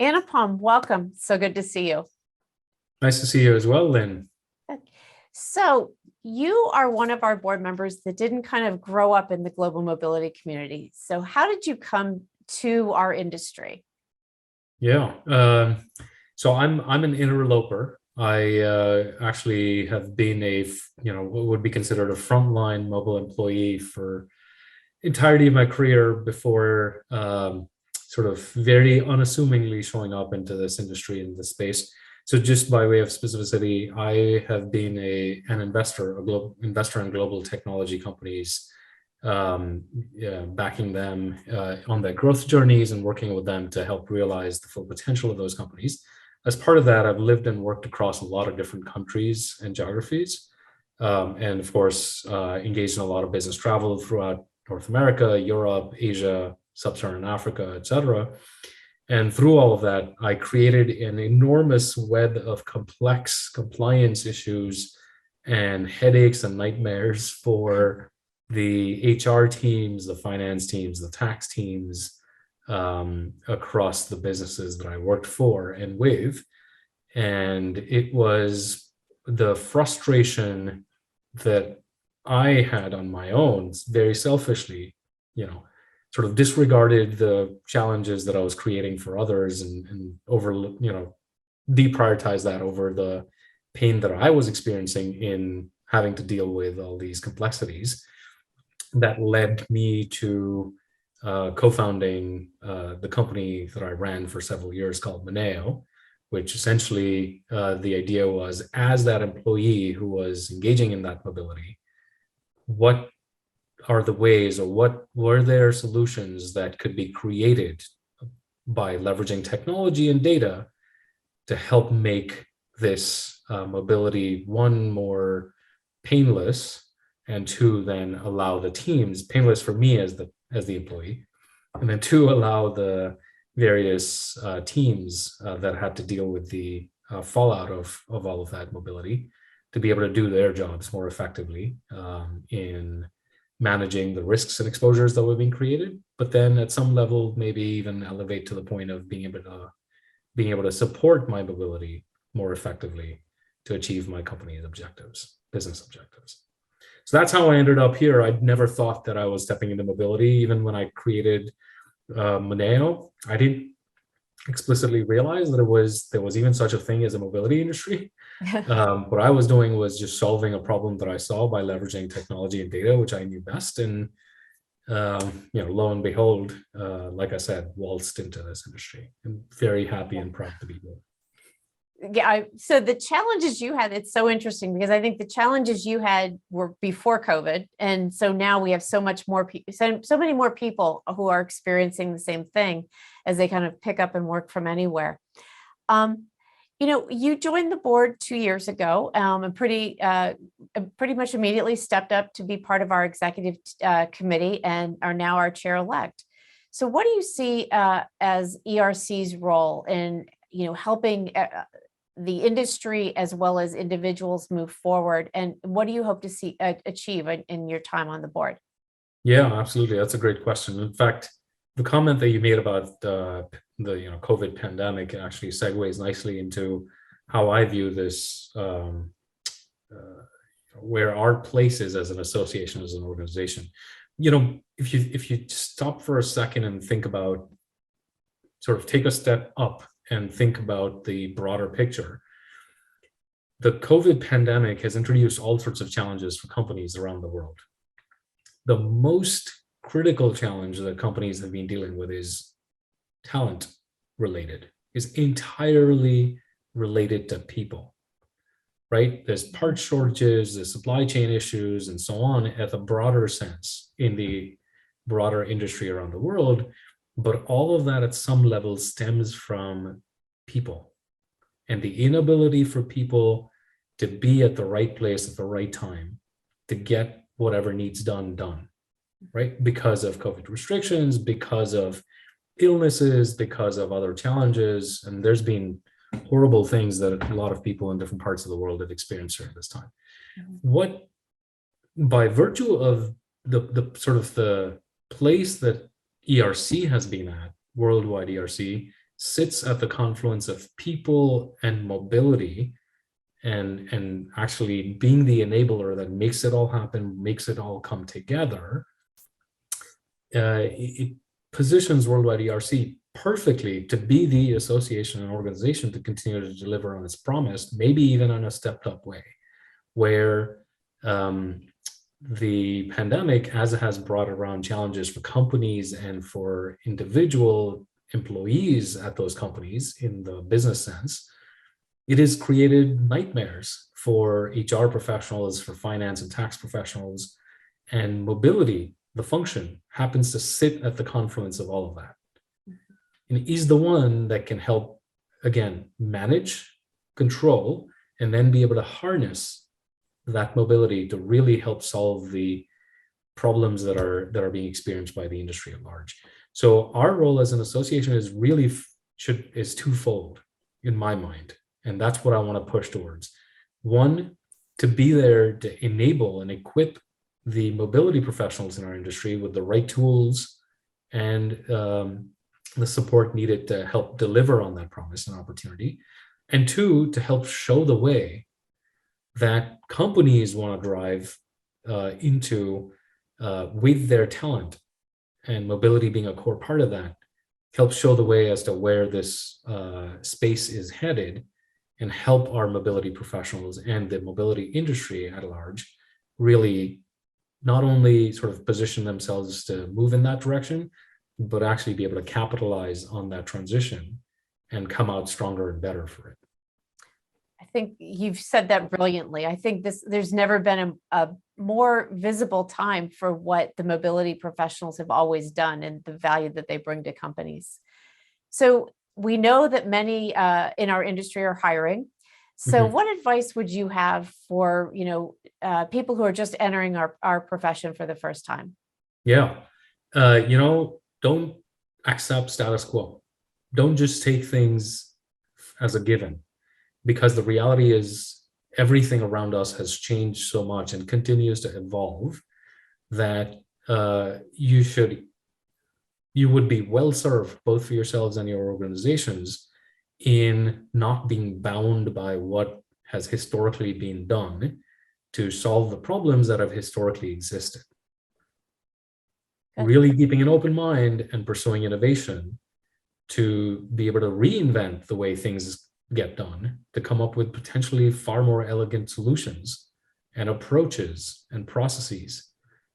Anupam, welcome. So good to see you. Nice to see you as well, Lynn. So you are one of our board members that didn't kind of grow up in the global mobility community. So how did you come to our industry? Yeah. So I'm an interloper. I actually have been what would be considered a frontline mobile employee for entirety of my career before sort of very unassumingly showing up into this industry in this space. So just by way of specificity, I have been an investor, a global investor in global technology companies, yeah, backing them on their growth journeys and working with them to help realize the full potential of those companies. As part of that, I've lived and worked across a lot of different countries and geographies, and of course, engaged in a lot of business travel throughout North America, Europe, Asia, Sub-Saharan Africa, etc. And through all of that, I created an enormous web of complex compliance issues and headaches and nightmares for the HR teams, the finance teams, the tax teams across the businesses that I worked for and with. And it was the frustration that I had on my own, very selfishly, sort of disregarded the challenges that I was creating for others and deprioritized that over the pain that I was experiencing in having to deal with all these complexities. That led me to co-founding the company that I ran for several years called Moneo, which essentially the idea was, as that employee who was engaging in that mobility, what are the ways, or what were there solutions that could be created by leveraging technology and data to help make this mobility, one, more painless, and two, then allow the teams, painless for me as the employee, and then two, allow the various teams that had to deal with the fallout of all of that mobility to be able to do their jobs more effectively in managing the risks and exposures that were being created, but then at some level, maybe even elevate to the point of being able to support my mobility more effectively to achieve my company's objectives, business objectives. So that's how I ended up here. I'd never thought that I was stepping into mobility. Even when I created Moneo, I didn't explicitly realize that there was even such a thing as a mobility industry. What I was doing was just solving a problem that I saw by leveraging technology and data, which I knew best. And lo and behold, like I said, waltzed into this industry. I'm very happy and proud to be here. Yeah, so the challenges you had, it's so interesting because I think the challenges you had were before COVID. And so now we have so many more people who are experiencing the same thing as they kind of pick up and work from anywhere. You joined the board 2 years ago and pretty much immediately stepped up to be part of our executive committee and are now our chair-elect. So what do you see as ERC's role in helping the industry as well as individuals move forward, and what do you hope to see achieve in your time on the board? Yeah, absolutely. That's a great question. In fact, the comment that you made about the COVID pandemic actually segues nicely into how I view this, where our place is as an association, as an organization. If you stop for a second and think about, sort of take a step up and think about the broader picture, the COVID pandemic has introduced all sorts of challenges for companies around the world. The most critical challenge that companies have been dealing with is talent related, is entirely related to people, right? There's part shortages, there's supply chain issues, and so on at the broader sense in the broader industry around the world. But all of that at some level stems from people and the inability for people to be at the right place at the right time to get whatever needs done, right? Because of COVID restrictions, because of illnesses, because of other challenges. And there's been horrible things that a lot of people in different parts of the world have experienced during this time. What, by virtue of the sort of the place that ERC has been at, worldwide ERC, sits at the confluence of people and mobility, and actually being the enabler that makes it all happen, makes it all come together, it positions Worldwide ERC perfectly to be the association and organization to continue to deliver on its promise, maybe even in a stepped up way, where the pandemic, as it has brought around challenges for companies and for individual employees at those companies in the business sense, it has created nightmares for HR professionals, for finance and tax professionals, and mobility, the function, happens to sit at the confluence of all of that. And is the one that can help, again, manage, control, and then be able to harness that mobility to really help solve the problems that are being experienced by the industry at large. So our role as an association is really is twofold in my mind. And that's what I want to push towards. One, to be there to enable and equip the mobility professionals in our industry with the right tools and the support needed to help deliver on that promise and opportunity. And two, to help show the way that companies want to drive into with their talent, and mobility being a core part of that, help show the way as to where this space is headed, and help our mobility professionals and the mobility industry at large really not only sort of position themselves to move in that direction, but actually be able to capitalize on that transition and come out stronger and better for it. I think you've said that brilliantly. I think there's never been a more visible time for what the mobility professionals have always done and the value that they bring to companies. So we know that many in our industry are hiring. So what advice would you have for, people who are just entering our profession for the first time? Yeah. Don't accept status quo. Don't just take things as a given, because the reality is everything around us has changed so much and continues to evolve that you would be well served, both for yourselves and your organizations, in not being bound by what has historically been done to solve the problems that have historically existed. Good. Really keeping an open mind and pursuing innovation to be able to reinvent the way things get done, to come up with potentially far more elegant solutions and approaches and processes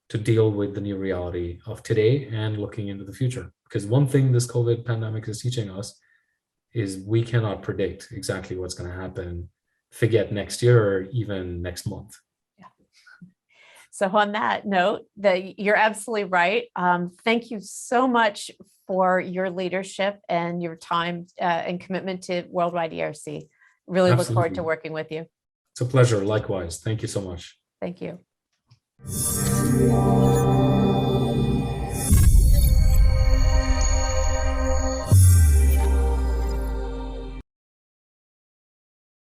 to deal with the new reality of today and looking into the future. Because one thing this COVID pandemic is teaching us is we cannot predict exactly what's going to happen, forget next year or even next month. Yeah. So on that note, you're absolutely right. Thank you so much for your leadership and your time and commitment to Worldwide ERC. Really look forward to working with you. It's a pleasure. Likewise. Thank you so much. Thank you.